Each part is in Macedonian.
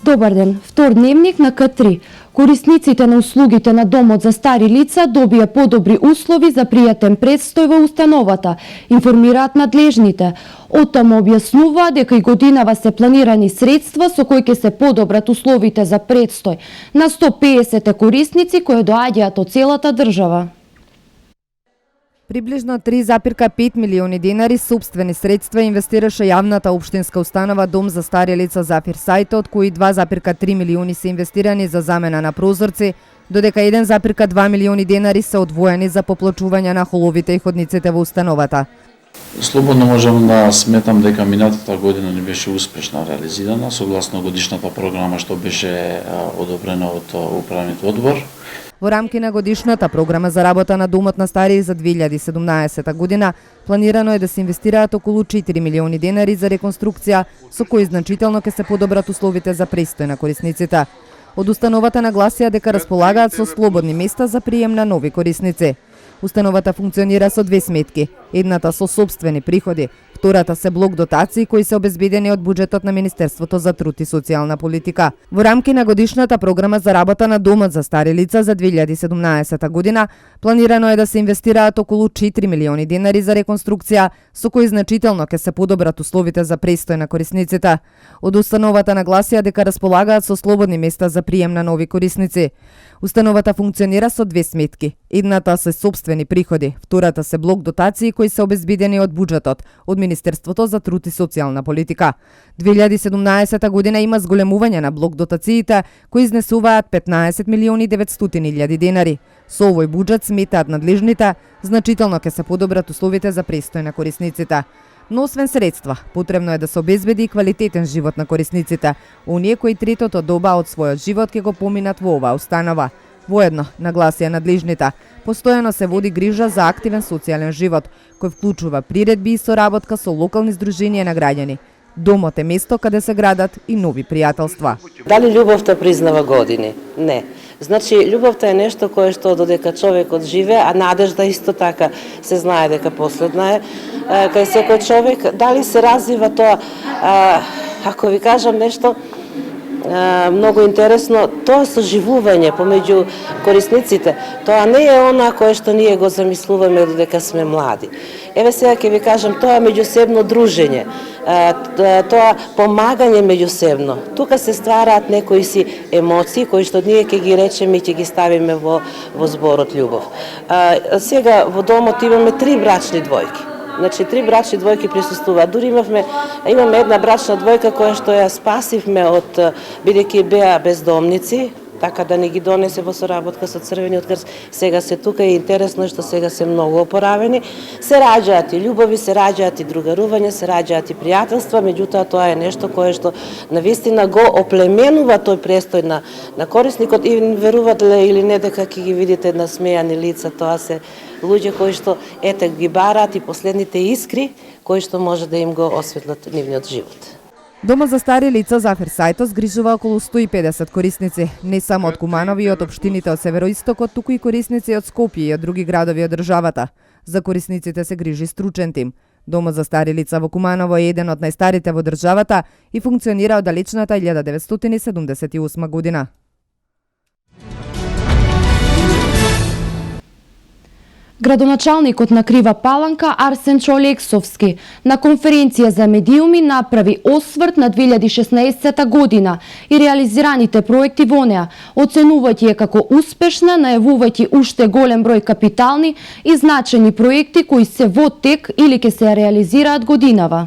Добар ден. Втор дневник на К3. Корисниците на услугите на домот за стари лица добија подобри услови за пријатен престој во установата, информираат надлежните. Оттаму објаснуваат дека и годинава се планирани средства со кои ќе се подобрат условите за престој на 150 корисници кои доаѓаат од целата држава. Приближно 3,5 милиони денари сопствени средства инвестираше јавната општинска установа Дом за стари лица Зафир Сајто, од кои 2,3 милиони се инвестирани за замена на прозорци, додека 1,2 милиони денари се одвоени за поплочување на холовите и ходниците во установата. Слободно можам да сметам дека минатата година не беше успешно реализирана согласно годишната програма што беше одобрена од управниот одбор. Во рамки на годишната програма за работа на Домот на стари за 2017 година планирано е да се инвестираат околу 4 милиони денари за реконструкција, со кои значително ќе се подобрат условите за престој на корисниците. Од установата нагласија дека располагаат со слободни места за прием на нови корисници. Установата функционира со две сметки, едната со сопствени приходи, втората се блок дотации кои се обезбедени од буџетот на Министерството за труд и социјална политика. Во рамки на годишната програма за работа на Домот за стари лица за 2017 година планирано е да се инвестираат околу 4 милиони денари за реконструкција, со кои значително ќе се подобрат условите за престој на корисниците. Од установата нагласија дека располагаат со слободни места за прием на нови корисници. Установата функционира со две сметки. Едната се сопствени приходи, втората се блок дотации кои се обезбедени од буџетот, од Министерството за труд и социјална политика. 2017 година има зголемување на блок дотациите кои изнесуваат 15 милиони 900 илјади денари. Со овој буџет сметаат надлежните, значително ќе се подобрат условите за престој на корисниците. Но освен средства, потребно е да се обезбеди и квалитетен живот на корисниците, оние кои третото доба од својот живот ќе го поминат во оваа установа. Воедно, нагласија надлежните, постојано се води грижа за активен социјален живот, кој вклучува приредби и соработка со локални здруженија на граѓани. Домот е место каде се градат и нови пријателства. Дали љубовта признава години? Не. Значи, љубовта е нешто кое што додека човекот живе, а надежда исто така се знае дека последна е кај секој човек. Дали се развива тоа, ако ви кажам нешто многу интересно, тоа соживување помеѓу корисниците, тоа не е она кое што ние го замислуваме додека сме млади. Еве сега ќе ви кажам, тоа е меѓусебно дружење, тоа помагање меѓусебно. Тука се ствараат некои си емоции кои што ние ќе ги речеме и ќе ги ставиме во зборот љубов. Сега во домот имаме 3 брачни двојки. Значи, 3 брачни двојки присуствуваат. Дури имаме една брачна двојка која што ја спасивме од, бидејќи беа бездомници, така да не ги донесе во соработка со Црвениот крст. Сега се тука и интересно е што сега се многу опоравени. Се раѓаат и љубови, се раѓаат и другарување, се раѓаат и пријателства, меѓутоа тоа е нешто кое што навистина го оплеменува тој престој на корисникот и верувате или не дека ќе ги видите насмејани лица, тоа се луѓе кои што ете ги бараат и последните искри кои што може да им го осветлат нивниот живот. Домот за стари лица Зафир Сајто згрижува околу 150 корисници, не само од Куманови и од општините од Североистокот, туку и корисници од Скопје и од други градови од државата. За корисниците се грижи стручен тим. Домот за стари лица во Куманово е еден од најстарите во државата и функционира од далечната 1978 година. Градоначалникот на Крива Паланка Арсен Чолексовски на конференција за медиуми направи осврт на 2016 година и реализираните проекти во неа, оценувајќи ја како успешна, најавувајќи уште голем број капитални и значајни проекти кои се во тек или ќе се реализираат годинава.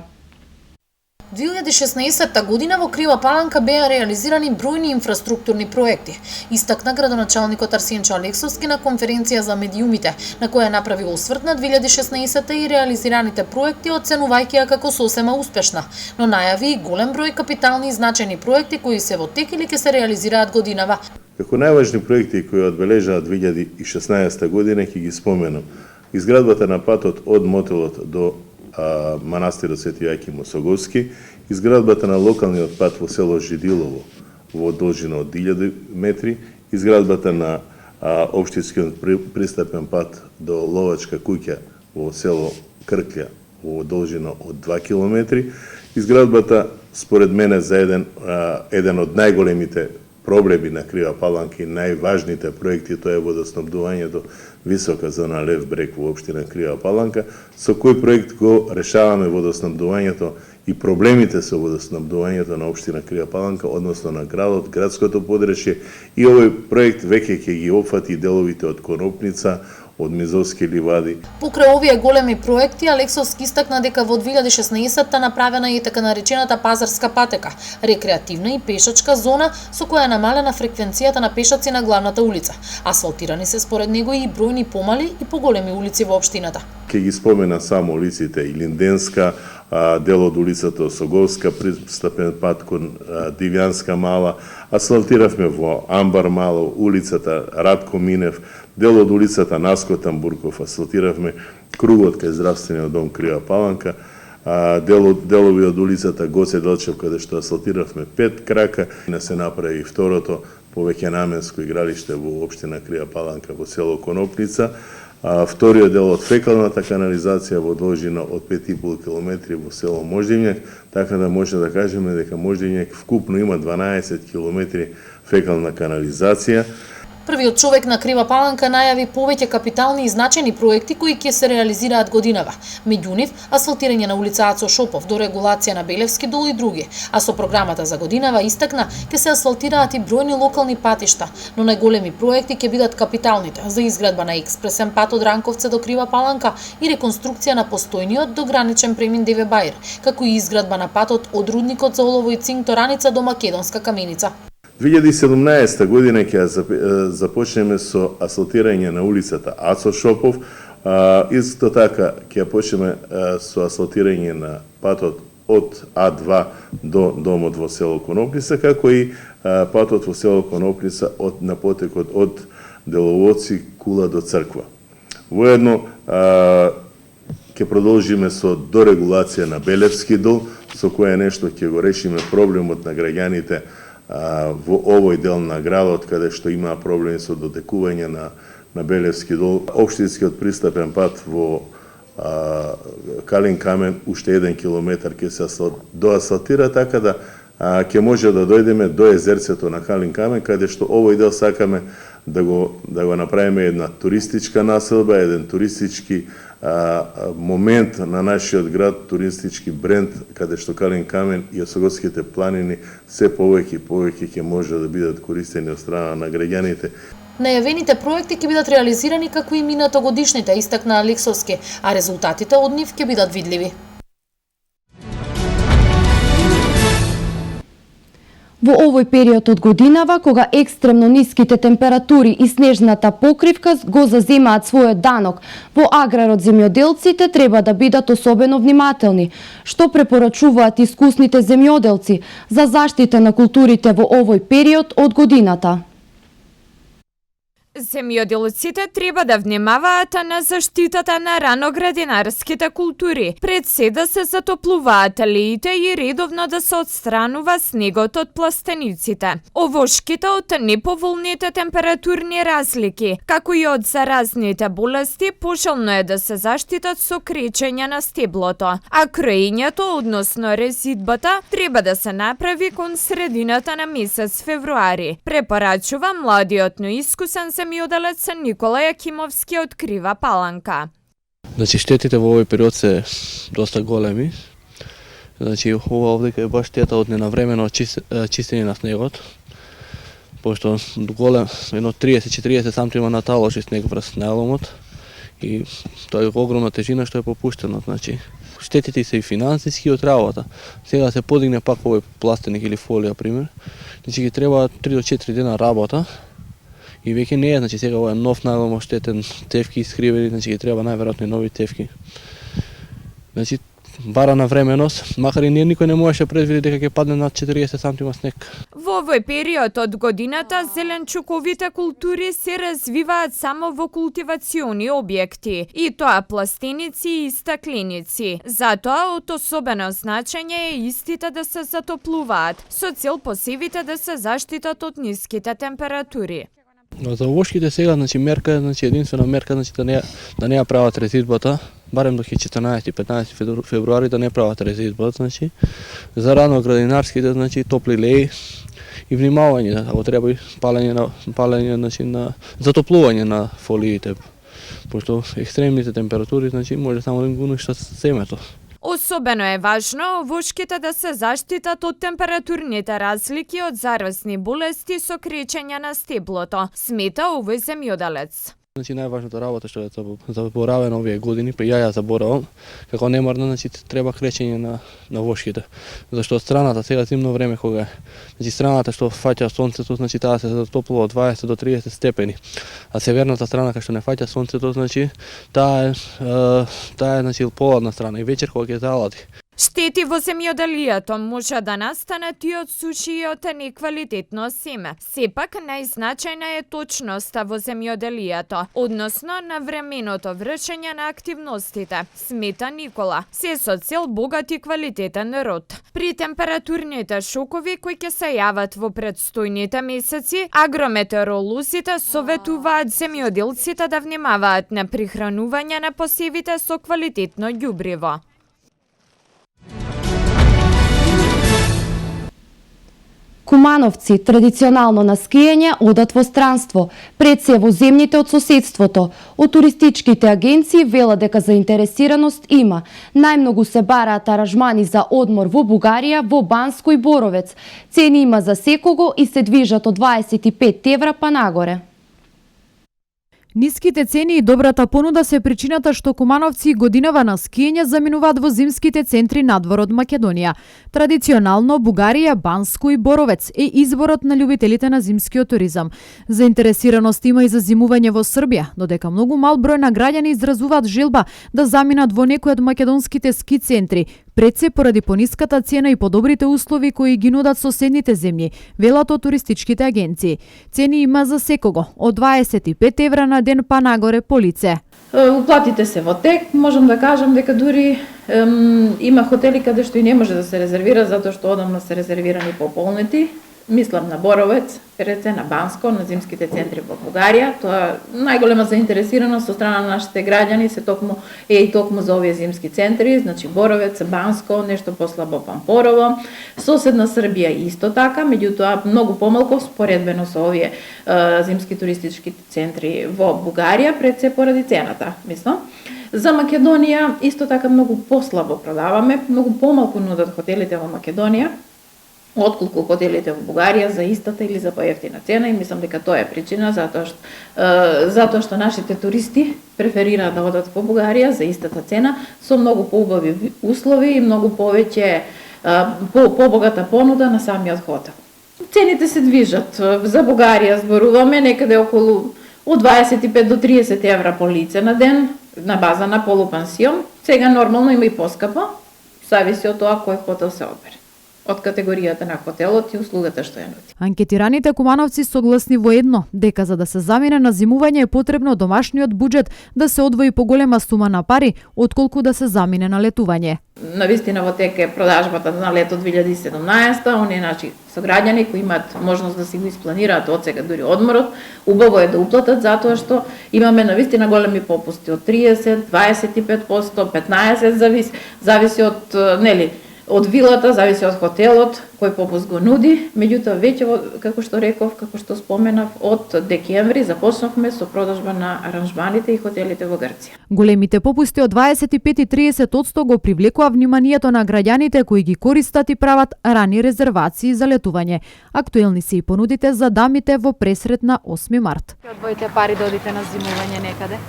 2016 година во Крива Паланка беа реализирани бројни инфраструктурни проекти, истакна градоначалникот Арсен Чолексовски на конференција за медиумите, на која направи осврт на 2016 и реализираните проекти, оценувајќи ја како сосема успешна, но најави и голем број капитални и значајни проекти кои се во тек или ќе се реализираат годинава. Како најважни проекти кои одбележаа 2016 година ќе ги споменам изградбата на патот од мотелот до манастирот Свети Јаким Осоговски, изградбата на локалниот пат во село Жидилово во должина од 1000 метри, изградбата на општинскиот пристапен пат до Ловачка куќа во село Крклја во должина од 2 километри, изградбата според мене за еден од најголемите проблеми на Крива Паланка и најважните проекти, тоа е водоснабдувањето висока зона Лев брег во општина Крива Паланка, со кој проект го решаваме водоснабдувањето и проблемите со водоснабдувањето на општина Крива Паланка, односно на градот, градското подречје, и овој проект веќе ќе ги опфати деловите од Конопница, од Мизовски ливади. Покрај овие големи проекти, Алексовски истакна дека во 2016-та направена е и така наречената пазарска патека, рекреативна и пешачка зона со која е намалена фреквенцијата на пешаци на главната улица. Асфалтирани се според него и бројни помали и поголеми улици во општината. Ке ги спомена само улиците Илинденска, дел од улицата Осоговска, пристапен пат кон Дивјанска мала, асфалтиравме во Амбар мало, улицата Радко Минев, дел од улицата Наско Тамбурков, асфалтиравме кругот кај здравствениот дом Крива Паланка, делови од улицата Гоце Делчев, каде што асфалтиравме 5 крака, не се направи и второто повеќе наменско игралиште во општина Крива Паланка во село Конопница, вториот дел од фекалната канализација во должина од 5,5 км во село Мождивњак, така да може да кажеме дека Мождивњак вкупно има 12 км фекална канализација. Првиот човек на Крива Паланка најави повеќе капитални и значајни проекти кои ќе се реализираат годинава. Меѓу нив асфалтирање на улица Ацо Шопов, до регулација на Белевски дол и други, а со програмата за годинава истакна ќе се асфалтираат и бројни локални патишта, но најголеми проекти ќе бидат капиталните за изградба на експресен пат од Ранковце до Крива Паланка и реконструкција на постојниот до граничен премин Деве Бајр, како и изградба на патот од рудникот за олово и цинк Тораница до Македонска каменица. 2017 година ќе започнеме со асфалтирање на улицата Ацо Шопов, исто така ќе почнеме со асфалтирање на патот од А2 до домот во село Конопница, како и патот во село Конопница на потекот од Деловодци Кула до Црква. Воедно ќе продолжиме со дорегулација на Белевски дол, со кое нешто ќе го решиме проблемот на граѓаните во овој дел на градот, каде што има проблеми со дотекување на Белевски дол. Општинскиот пристапен пат во Калин Камен уште 1 километар ќе се доасфалтира, така да ќе може да дојдеме до езерцето на Калин Камен, каде што овој дел сакаме да го направиме една туристичка населба, еден туристички момент на нашиот град, туристички бренд, каде што Калин Камен и Осоговските планини се повеќе и повеќе ќе може да бидат користени од страна на граѓаните. Најавените проекти ќе бидат реализирани како и минатогодишните, истакна Алексовски, а резултатите од нив ќе бидат видливи. Во овој период од годинава, кога екстремно ниските температури и снежната покривка го заземаат својот данок, во аграрот земјоделците треба да бидат особено внимателни. Што препорачуваат искусните земјоделци за заштита на културите во овој период од годината? Земјоделците треба да внимаваат на заштитата на раноградинарските култури, пред се да се затоплуваат алеите и редовно да се отстранува снегот од пластениците. Овошките од неповолните температурни разлики, како и од заразните болести, пожелно е да се заштитат со кречење на стеблото, а кроењето, односно резидбата, треба да се направи кон средината на месец февруари. Препорачува младиот, но искусен земјоделец Никола Јакимовски од Крива Паланка. Значи штетите во овој период се доста големи. Значи ова овде е баш штета од ненавремено чистење на снегот. Пошто голем, едно 30-40 см има наталожи снег врз најломот и тоа е огромна тежина што е попуштено. Значи штетите се и финансиски од работа. Сега се подигне пак овој пластеник или фолија пример. Значи ги треба 3 до 4 дена работа. И веќе не е, значи сега ова е нов најлом оштетен, тевки искривени, значи ги треба најверојатно нови тевки. Значи бара на временост, макар и никој не можеше предвиди дека ќе падне над 40 см снег. Во овој период од годината зеленчуковите култури се развиваат само во култивациони објекти, и тоа пластеници и стакленици. Затоа од особено значење е истите да се затоплуваат, со цел посевите да се заштитат од ниските температури. За овошките сега, значи мерка, значи единствена мерка, значи да не ја прават резидбата, барем до 14-15 февруари да не прават резидбат, значи, за рано-градинарските, значи, топли леи и внимавање, ако треба и палење значи, на затоплување на фолиите, пошто екстремните температури, значи, може само да им го уништат семето. Особено е важно овошките да се заштитат од температурните разлики од заросни болести со кречење на стеблото, смета овој земјоделец. Значи најважната работа што е заборавена овие години, па ја заборавам, како немарно, значи треба кречење на вошките. Зашто страната сега зимно време кога значи страната што фаќа сонцето, значи таа се затоплува од 20 до 30 степени. А северната страна кај што не фаќа сонцето, значи таа е значи поладна страна и вечер кога ќе залади. Штети во земјоделието може да настанат и од суши и од неквалитетно семе. Сепак, најзначајна е точноста во земјоделието, односно на временото вршење на активностите, смета Никола, се со цел богат и квалитетен род. При температурните шокови кои ќе се јават во предстојните месеци, агрометеоролозите советуваат земјоделците да внимаваат на прихранување на посевите со квалитетно ѓубриво. Кумановци традиционално на скијање одат во странство, пред се во земјите од соседството. Од туристичките агенции велат дека заинтересираност има. Најмногу се бараат аранжмани за одмор во Бугарија, во Банско и Боровец. Цени има за секого и се движат од 25 евра па нагоре. Ниските цени и добрата понуда се причината што кумановци годинава на скијање заминуваат во зимските центри надвор од Македонија. Традиционално Бугарија, Банско и Боровец е изборот на љубителите на зимскиот туризам. Заинтересираност има и за зимување во Србија, додека многу мал број на граѓани изразуваат желба да заминат во некој од македонските ски центри, пред се поради пониската цена и подобрите услови кои ги нудат соседните земји, велат од туристичките агенции. Цени има за секого, од 25 евра на ден па нагоре по лице. Уплатите се во тек, можам да кажам дека дури има хотели каде што и не може да се резервира затоа што одамна се резервирани пополнети. Мислам на Боровец, реце на Банско, на зимските центри во Бугарија. Тоа најголема заинтересираност со страна на нашите граѓани се токму за овие зимски центри, значи Боровец, Банско, нешто послабо Пампорово. Соседна Србија исто така, меѓутоа многу помалку споредбено со овие зимски туристички центри во Бугарија, пред се поради цената, мислам. За Македонија исто така многу послабо продаваме, многу помалку нудат хотелите во Македонија отколку хотелите во Бугарија за истата или за поевтина цена, и мислам дека тоа е причина затоа што нашите туристи преферираат да одат во Бугарија за истата цена со многу поубави услови и многу повеќе побогата понуда на самиот хотел. Цените се движат. За Бугарија зборуваме некаде околу од 25 до 30 евра по лице на ден на база на полупансион. Сега нормално има и поскапо, зависи од тоа кој хотел се одбере, од категоријата на хотелот и услугата што ја нуди. Анкетираните кумановци согласни во едно, дека за да се замине на зимување е потребно домашниот буџет да се одвои поголема сума на пари, отколку да се замине на летување. Навистина во тек е продажбата на лето 2017, оние наши сограѓани кои имаат можност да си го испланираат од сега дури одморот, убаво е да уплатат затоа што имаме навистина големи попусти од 30, 25%, 15%, зависи од од вилата, зависи од хотелот кој попуст го нуди, меѓутоа веќе како што реков, како што споменав, од декември започнавме со продажба на аранжманите и хотелите во Грција. Големите попусти од 25 и 30% го привлекува вниманието на граѓаните кои ги користат и прават рани резервации за летување. Актуелни се и понудите за дамите во пресрет на 8 март. Ќе одвоите пари да одите на зимување некаде?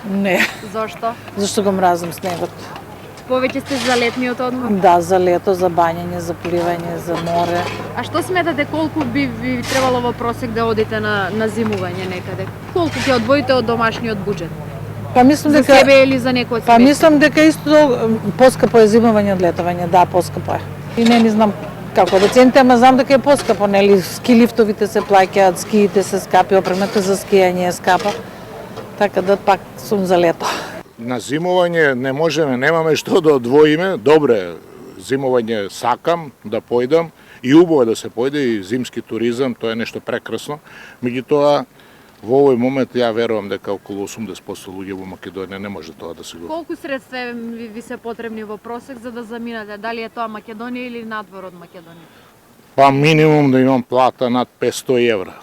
Не. Зошто? Зашто го мразам снегот. Повеќе сте за летниот одмор? Да, за лето, за бањење, за пливање, за море. А што сметате колку би ви требало во просек да одите на зимување некаде? Колку ќе одвоите од домашниот буџет? Па мислам дека за себе или за некој од Па мислам дека исто поскапо е зимување од летување, да, поскапо е. И не знам како да цените, ама знам дека е поскапо, нели? Ски лифтовите се плаќаат, скиите се скапи, опремата за скијање е скапа. Така да пак сум за лето. На зимување не можеме, немаме што да одвоиме. Добре, зимување сакам да појдам и убаво да се појде и зимски туризам, тоа е нешто прекрасно. Меѓутоа, Во овој момент ја верувам дека околу 80% луѓе во Македонија не може тоа да се го. Колку средства ви се потребни во просек за да заминате? Дали е тоа Македонија или надвор од Македонија? Па минимум да имам плата над 500 евра.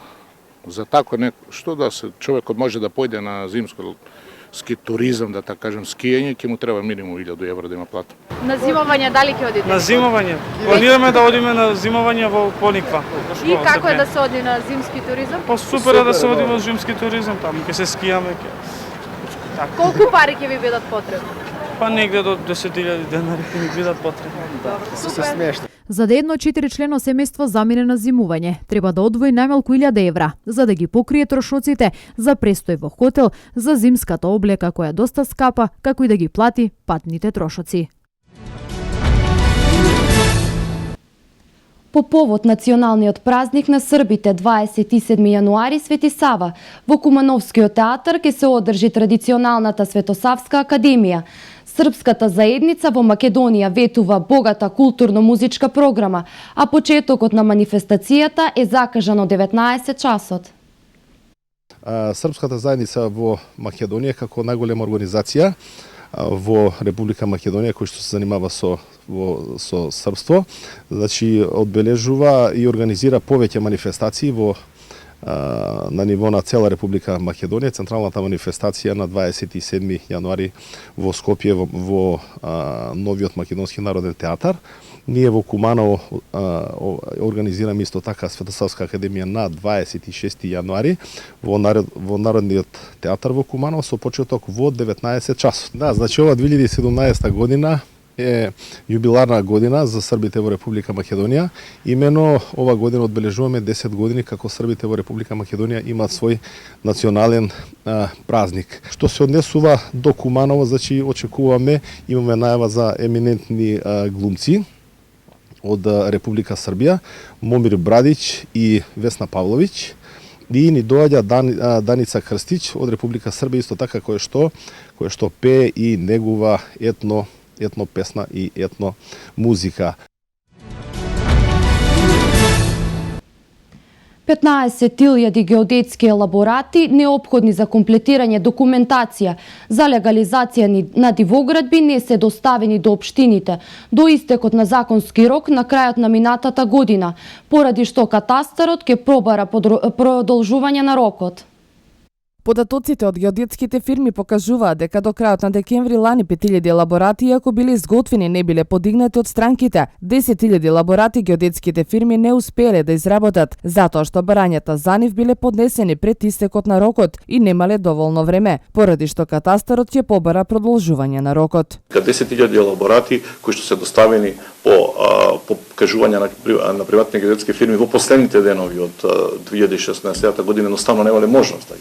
За тако што да се човекот може да појде на зимски туризам, да така кажем, скијање, ќе му треба минимум 1000 евра да има плата. На зимовање дали ќе одите? На зимовање. Планираме да одиме на зимовање во Пониква. И како е да се оди на зимски туризам? Па супер е да се оди во зимски туризам, таму ќе се скијаме, така. Колку пари ќе ви бидат потребни? Па негде до 10.000 денари ќе ми бидат потребни. Супер. За да едно 4-члено семејство замине на зимување, треба да одвои најмалку 1000 евра, за да ги покрие трошоците за престој во хотел, за зимската облека која е доста скапа, како и да ги плати патните трошоци. По повод националниот празник на србите 27 јануари Свети Сава, во Кумановскиот театар ќе се одржи традиционалната Светосавска академија. Српската заедница во Македонија ветува богата културно-музичка програма, а почетокот на манифестацијата е закажан од 19 часот. Српската заедница во Македонија како најголема организација во Република Македонија кој што се занимава со српство, значи одбележува и организира повеќе манифестации на ниво на цела Република Македонија. Централната манифестација на 27 јануари во Скопје во новиот Македонски народен театар. Ние во Куманово организираме исто така Светосавска академија на 26 јануари во Народниот театар во Куманово со почеток во 19 часот. Да, значи ова 2017 година е јубиларна година за србите во Република Македонија. Имено ова година одбележуваме 10 години како србите во Република Македонија имаат свој национален празник. Што се однесува до Куманово, значи очекуваме, имаме најава за еминентни глумци од Република Србија, Момир Брадич и Весна Павловиќ. И ни доаѓа Даница Крстич од Република Србија исто така кој што пее и негува етно песна и етно музика. 15.000 геодетски елаборати неопходни за комплетирање документација за легализација на дивоградби не се доставени до општините до истекот на законски рок на крајот на минатата година, поради што катастарот ќе пробара продолжување на рокот. Податоците од геодетските фирми покажуваат дека до крајот на декември лани 5.000 елаборати, иако биле изготвени, не биле подигнати од странките. 10.000 елаборати геодетските фирми не успееле да изработат, затоа што барањата за нив биле поднесени пред истекот на рокот и немале доволно време, поради што катастарот ќе побара продолжување на рокот. 10.000 елаборати кои што се доставени по кажување на приватни геодетски фирми во последните денови од 2016 година едноставно немале можност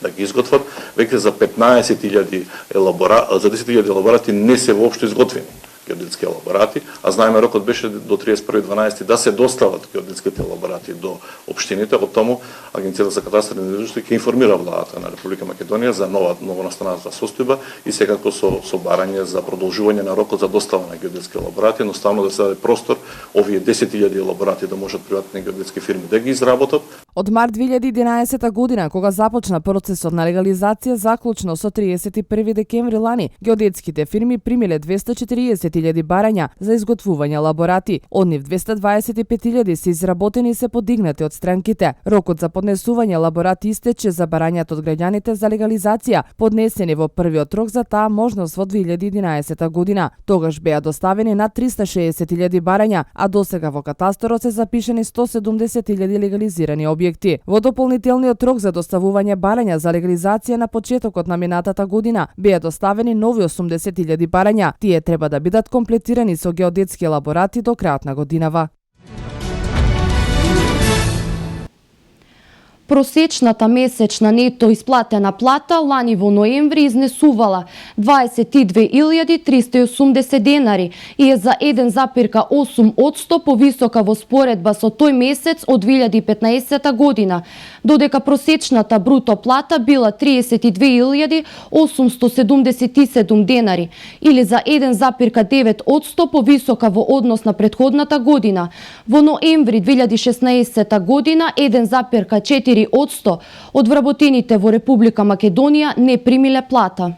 да ги изготват, веќе за 15.000 за 10.000 елаборати не се воопшто изготвени геодетски елаборати, а знаеме рокот беше до 31.12 да се достават геодетските елаборати до општините. Од тому Агенцијата за катастар и недвижности ќе информира владата на Република Македонија за новонастаната состојба и секако со барање за продолжување на рокот за достава на геодетски елаборати, едноставно да се даде простор овие 10.000 елаборати да можат приватни геодетски фирми да ги изработат. Од март 2011 година, кога започна процесот на легализација, заклучно со 31 декември лани, геодетските фирми примиле 240.000 барања за изготвување елаборати. Од нив 225.000 се изработени и се подигнати од странките. Рокот за поднесување елаборати истече за барањата од граѓаните за легализација, поднесени во првиот рок за таа можност во 2011 година. Тогаш беа доставени над 360.000 барања, а досега во катасторот се запишени 170.000 легализирани објекти. Во дополнителниот рок за доставување барања за легализација на почетокот на минатата година беа доставени нови 80.000 барања. Тие треба да бидат комплетирани со геодетски елаборати до крајот на годинава. Просечната месечна нето исплатена плата лани во ноември изнесувала 22.380 денари и е за 1,8% повисока во споредба со тој месец од 2015 година. додека просечната бруто плата била 32.877 денари, или за 1,9% повисока во однос на претходната година. Во ноември 2016 година 1,4% од вработените во Република Македонија не примиле плата.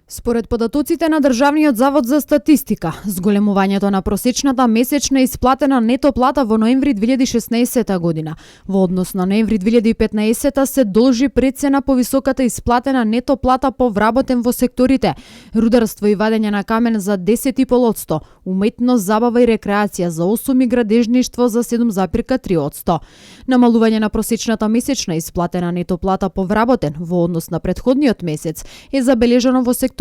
Според податоците на Државниот завод за статистика, зголемувањето на просечната месечна исплатена нето плата во ноември 2016 година во однос на ноември 2015 се должи прецена по високата исплатена нето плата по вработен во секторите рударство и вадење на камен за 10,5%, уметност, забава и рекреација за 8% и градежништво за 7,3%. Намалување на просечната месечна исплатена нето плата по вработен во однос на претходниот месец е забележано во секторите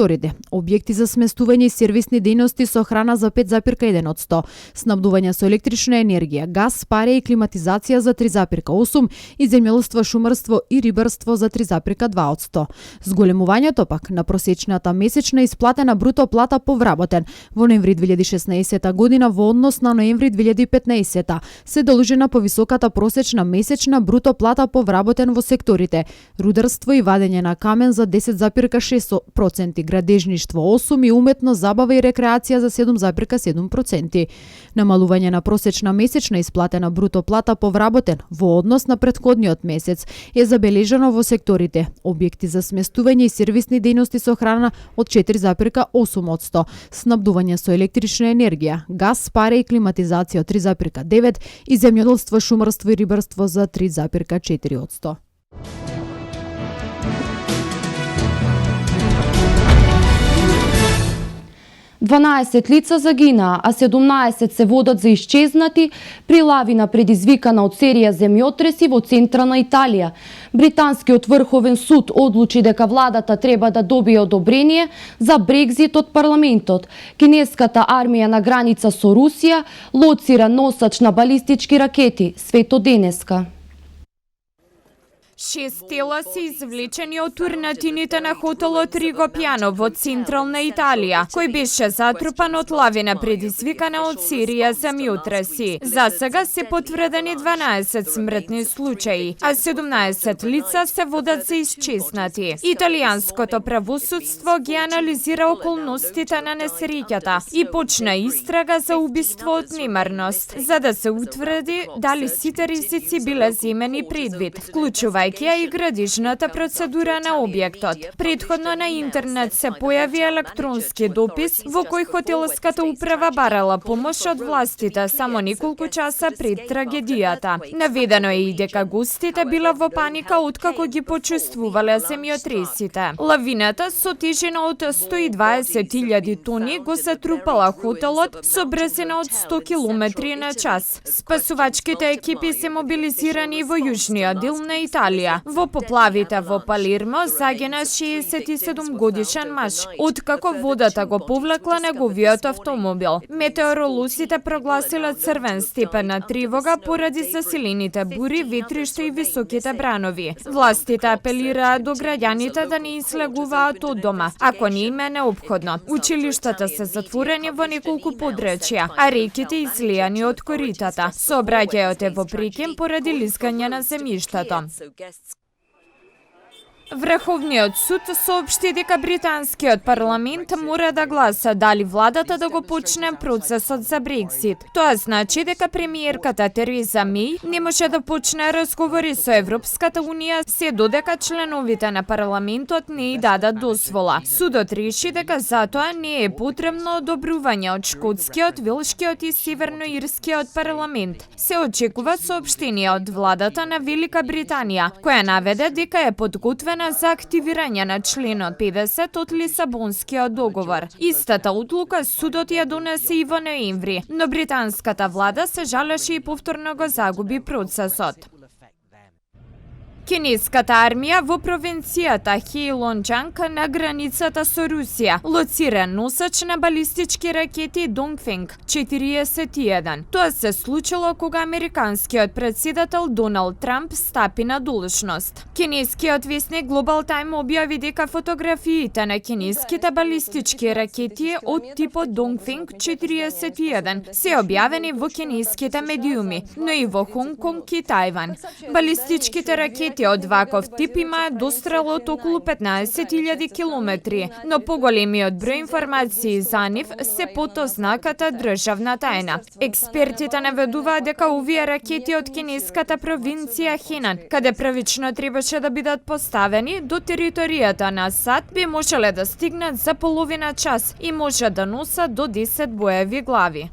објекти за сместување и сервисни дејности со храна за 5,1%, снабдување со електрична енергија, газ, паре и климатизација за 3,8% и земјоделство, шумарство и рибарство за 3,2%. Зголемувањето пак на просечната месечна исплатена бруто плата по вработен во ноември 2016 година во однос на ноември 2015 се должи на повисоката просечна месечна бруто плата по вработен во секторите рударство и вадење на камен за 10,6%, градежништво 8% и уметност, забава и рекреација за 7,7%. Намалување на просечна месечна исплатена бруто плата по вработен во однос на претходниот месец е забележано во секторите објекти за сместување и сервисни дејности со храна од 4,8%, снабдување со електрична енергија, газ, паре и климатизација од 3,9% и земјоделство, шумарство и рибарство за 3,4%. 12 лица загинаа, а 17 се водат за исчезнати при лавина предизвикана од серија земјотреси во централна Италија. Британскиот врховен суд одлучи дека владата треба да добие одобрение за Брекзит од парламентот. Кинеската армија на граница со Русија лоцира носач на балистички ракети свето денеска. 6 тела се извлечени од урнатините на хотелот Риго Пјано во централна Италија, кој беше затрупан од лавина предизвикана од серија земјотреси. За сега се потврдени 12 смртни случаи, а 17 лица се водат за исчезнати. Италијанското правосудство ги анализира околностите на несреќата и почна истрага за убиство од немарност, за да се утврди дали сите ризици биле земени предвид, вклучувајќи и градижната процедура на објектот. Предходно на интернет се појави електронски допис во кој хотелската управа барала помош од властите само неколку часа пред трагедијата. Наведено е и дека гостите била во паника откако ги почувствувале земјотресите. Лавината со тежина од 120.000 тони го затрупала хотелот со брзина од 100 км на час. Спасувачките екипи се мобилизирани во јужниот дел на Италија. Во поплавите во Палермо загина 67 годишен маж, откако водата го повлекла неговиот автомобил. Метеоролозите прогласиле црвен степен на тревога поради засилените бури, ветришта и високите бранови. Властите апелираат до граѓаните да не излегуваат од дома, ако не им е неопходно. Училиштата се затворени во неколку подречја, а реките излијани од коритата. Сообраќајот е во прекин поради лискање на земјиштето. Врховниот суд соопшти дека британскиот парламент мора да гласа дали владата да го почне процесот за Брексит. Тоа значи дека премиерката Тереза Меј не може да почне разговори со Европската унија се додека членовите на парламентот не ја дадат дозвола. Судот реши дека затоа не е потребно одобрување од шкотскиот, велшкиот и северноирскиот парламент. Се очекува соопштение од владата на Велика Британија, која наведе дека е подготвена за активирање на членот 50 од Лисабонскиот договор. Истата одлука судот ја донесе и во ноември, но британската влада се жалеше и повторно го загуби процесот. Кинеската армија во провинцијата Хейлонџанг на границата со Русија лоцира носач на балистички ракети Донгфенг 41. Тоа се случило кога американскиот председател Доналд Трамп стапи на должност. Кинескиот весник Global Time објави дека фотографиите на кинеските балистички ракети од типот Донгфенг 41 се објавени во кинеските медиуми, но и во Хонг Конг и Тајван. Балистичките ракети од ваков тип имаат дострел од околу 15.000 километри, но поголемиот број информации за нив се под ознаката државна тајна. Експертите наведуваат дека овие ракети од кинеската провинција Хенан, каде првично требаше да бидат поставени до територијата на САД, би можеле да стигнат за половина час и може да носат до 10 боеви глави.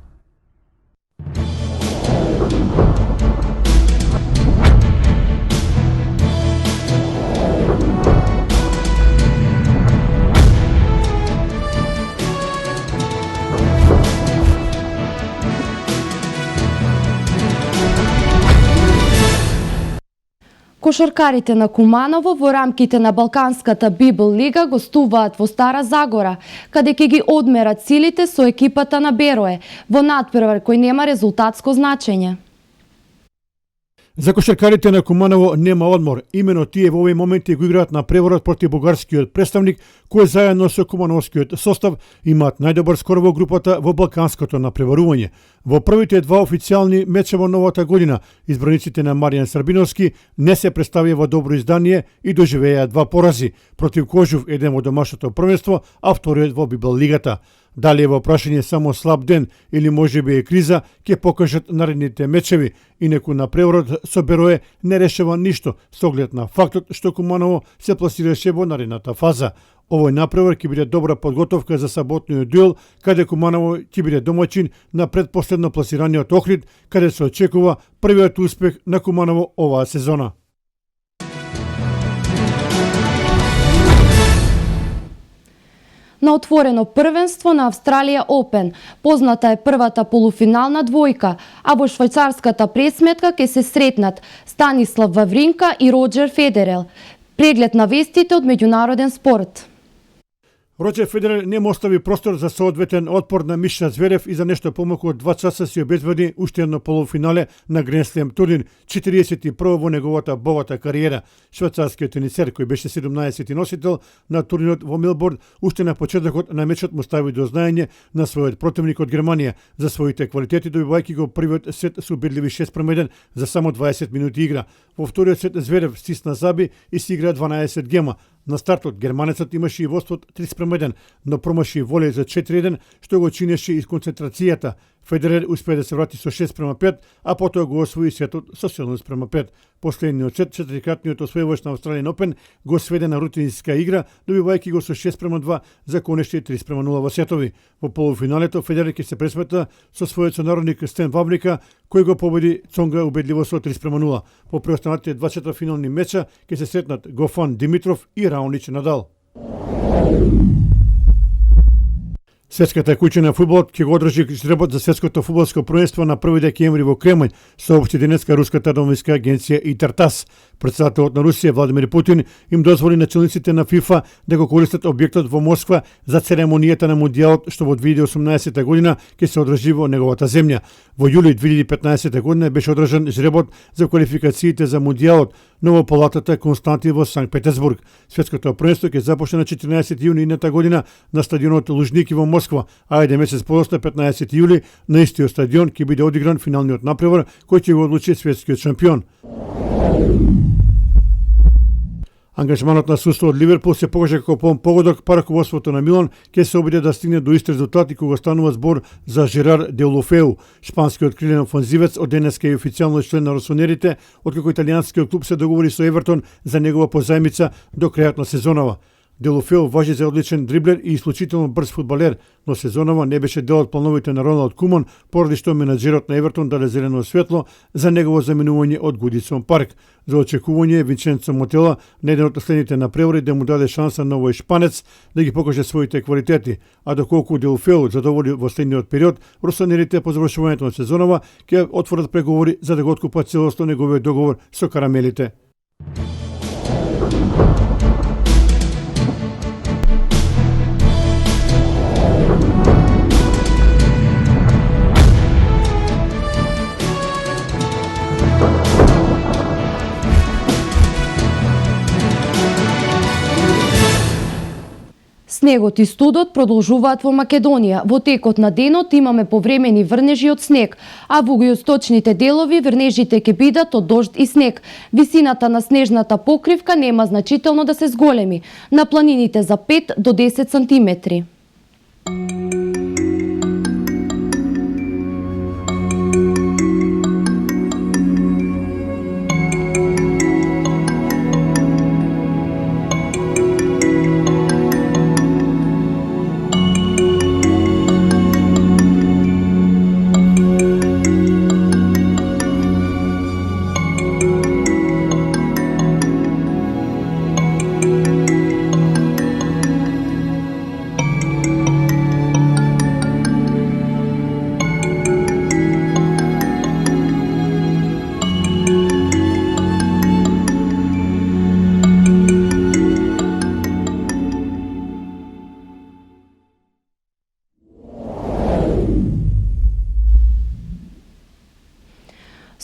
Кошаркарите на Куманово во рамките на Балканската Библ Лига гостуваат во Стара Загора, каде ќе ги одмерат силите со екипата на Берое, во натпревар кој нема резултатско значење. За кошаркарите на Куманово нема одмор. Имено тие во овој моменти го играат на преворот против бугарскиот представник, кој заедно со кумановскиот состав имаат најдобар скор во групата во Балканското напреварување. Во првите два официјални меча во новата година, избраниците на Маријан Србиновски не се представија во добро издание и доживеа два порази, против Кожув еден во домашното првенство, а вториот во Библ Лигата. Дали е во прашање само слаб ден или можеби е криза, ќе покажат наредните мечеви. Инаку на преворот со Берое не решава ништо со оглед на фактот што Куманово се пласираше во наредната фаза. Овој напревар ќе биде добра подготовка за саботниот дуел, каде Куманово ќе биде домаќин на предпоследно пласираниот Охрид, каде се очекува првиот успех на Куманово оваа сезона. На отворено првенство на Австралија Опен позната е првата полуфинална двојка, а во швајцарската пресметка ќе се сретнат Станислав Вавринка и Роџер Федерер. Преглед на вестите од меѓународен спорт. Роџер Федерер не му остави простор за соодветен отпор на Миша Зверев и за нешто помалку од 2 часа си обезбеди уште едно полуфинале на Гранд Слем турнир, 41 во неговата богата кариера. Швајцарскиот тенисер, кој беше 17 носител на турнирот во Мелбурн, уште на почетокот на мечот му стави до знаење на својот противник од Германија за своите квалитети, добивајќи го првиот сет со убедливи 6:1 за само 20 минути игра. Во вториот сет Зверев стисна заби и си игра 12 гема. На стартот германецот имаше и водството 3:1, но промаши волеј за 4:1, што го чинеше из концентрацијата. Федерер успее да се врати со 6:5, а потоа го освои сетот со 7:5. Последниот сет, четирикратниот освојувач на Австралијан Опен, го сведе на рутинска игра, добивајќи го со 6:2 за конечни 3:0 во сетови. Во полуфиналето Федерер ќе се пресмета со својот сонародник Стен Ваврика, кој го победи Цонга убедливо со 3:0. По преостанатите два четвртфинални меча ќе се сретнат Гофан Димитров и Раонич Надал. Светската куќа на фудбалот ќе го одржи жребот за светското фудбалско првенство на 1 декември во Кремљ, соопшти денеска руската новинска агенција ИТАРТАСС. Претседателот на Русија Владимир Путин им дозволи начелниците на ФИФА да го користат објектот во Москва за церемонијата на мундијалот што во 2018 година ќе се одржи во неговата земја. Во јули 2015 година беше одржан жребот за квалификациите за мундијалот, но во палатата Константин во Санкт Петерсбург. Светското првенство ќе започне на 14 јуни идната година на стадионот Лужники во Москва, а еден месец подоцна 15 јули на истиот стадион ќе биде одигран финалниот напревар кој ќе го одлучи светскиот шампион. Ангажманот на судство од Ливерпул се покажа како полн погодок, па раководството на Милан ќе се обиде да стигне до ист резултат и кога станува збор за Жерар Деолофеу. Шпанскиот крилен офанзивец од денеска е официјално член на росонерите, откако италијанскиот клуб се договори со Евертон за негова позајмица до крајот на сезонава. Делофео важи за одличен дриблер и исклучително брз фудбалер, но сезонова не беше дел од плановите на Роналд Куман, поради што менаџерот на Евертон даде зелено светло за негово заменување од Гудисон Парк. За очекување Винченцо Мотела, на еден од следните напревари, да му даде шанса на овој шпанец да ги покаже своите квалитети, а доколку Делофео задоволи во следниот период, росонерите по завршувањето на сезонова ќе отворат преговори за да го откупат целосно неговиот договор со карамелите. Снегот и студот продолжуваат во Македонија. Во текот на денот имаме повремени врнежи од снег, а во југоисточните делови врнежите ќе бидат од дожд и снег. Висината на снежната покривка нема значително да се зголеми. На планините за 5 до 10 сантиметри.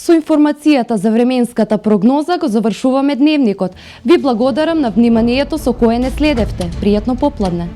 Со информацијата за временската прогноза го завршуваме дневникот. Ви благодарам на вниманието со кое не следевте. Пријатно попладне.